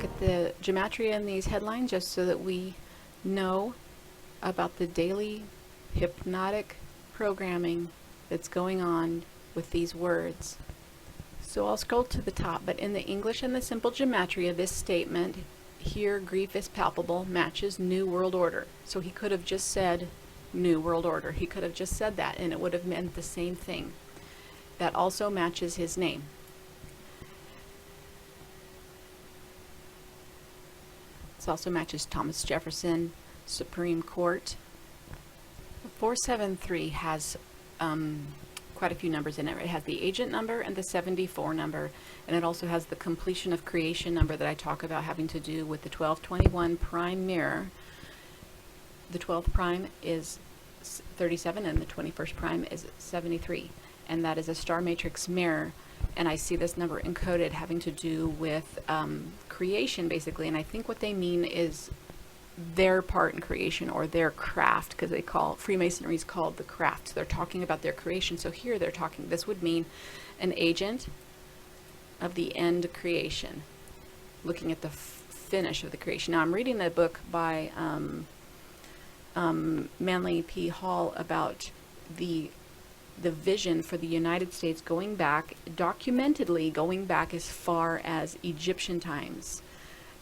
look at the gematria in these headlines just so that we know about the daily hypnotic programming that's going on with these words. So I'll scroll to the top, but in the English and the simple gematria, this statement, here grief is palpable, matches New World Order. So he could have just said New World Order. He could have just said that and it would have meant the same thing. That also matches his name. This also matches Thomas Jefferson, Supreme Court. 473 has quite a few numbers in it. It has the agent number and the 74 number, and it also has the completion of creation number that I talk about having to do with the 1221 prime mirror. The 12th prime is 37 and the 21st prime is 73, and that is a star matrix mirror, and I see this number encoded having to do with creation basically, and I think what they mean is their part in creation or their craft, because they call Freemasonry is called the craft. So they're talking about their creation. So here they're talking, this would mean an agent of the end creation, looking at the finish of the creation. Now I'm reading a book by Manly P. Hall about the vision for the United States going back, documentedly going back as far as Egyptian times.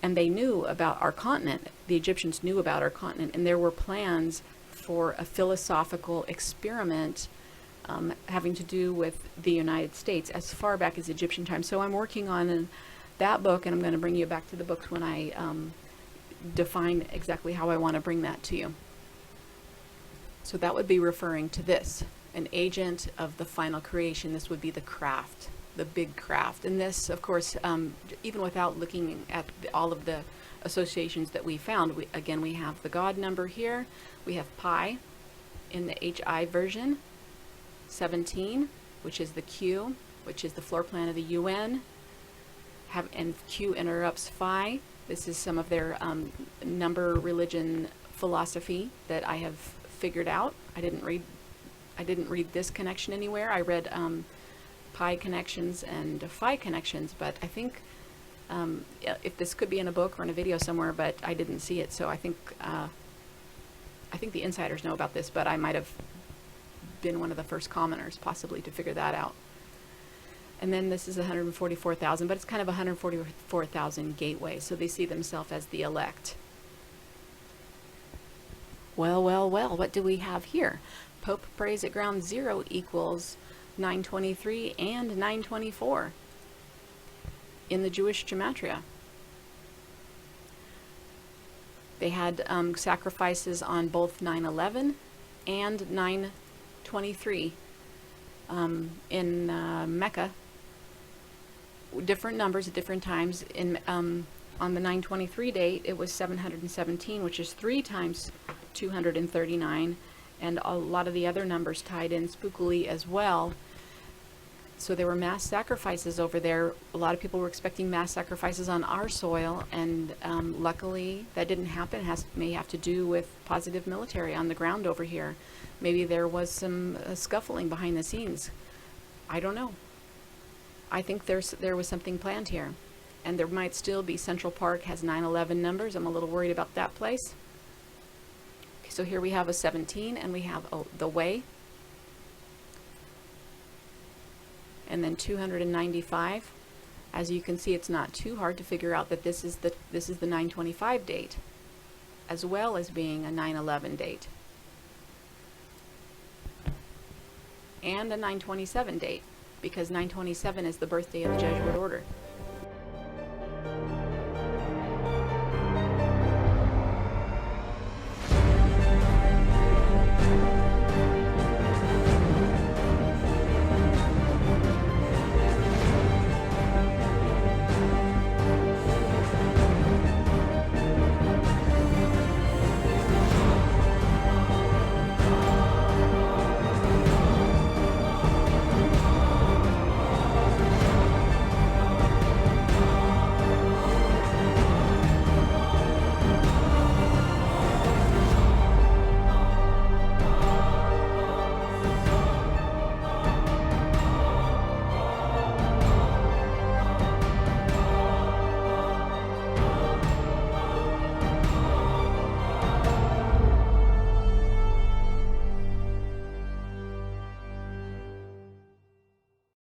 And they knew about our continent. The Egyptians knew about our continent, and there were plans for a philosophical experiment having to do with the United States as far back as Egyptian times. So I'm working on that book, and I'm going to bring you back to the books when I define exactly how I want to bring that to you. So that would be referring to this, an agent of the final creation. This would be the craft, the big craft. And this, of course, even without looking at all of the associations that we found, we have the God number here. We have pi in the HI version, 17, which is the Q, which is the floor plan of the UN, and Q interrupts phi. This is some of their number religion philosophy that I have figured out. I didn't read this connection anywhere. I read pi connections and phi connections, but I think if this could be in a book or in a video somewhere, but I didn't see it, so I think the insiders know about this, but I might have been one of the first commoners possibly to figure that out. And then this is 144,000, but it's kind of 144,000 gateway, so they see themselves as the elect. Well, what do we have here? Pope prays at ground zero equals 923 and 924 in the Jewish gematria. They had sacrifices on both 9/11 and 9/23 in Mecca. Different numbers at different times. On the 9/23 date, it was 717, which is 3 times 239, and a lot of the other numbers tied in spookily as well. So there were mass sacrifices over there. A lot of people were expecting mass sacrifices on our soil, and luckily that didn't happen. It may have to do with positive military on the ground over here. Maybe there was some scuffling behind the scenes. I don't know. I think there was something planned here. And there might still be. Central Park has 9/11 numbers. I'm a little worried about that place. Okay, so here we have a 17, and we have the way. And then 295. As you can see, it's not too hard to figure out that this is the 925 date, as well as being a 9/11 date, and a 927 date, because 927 is the birthday of the Jesuit order.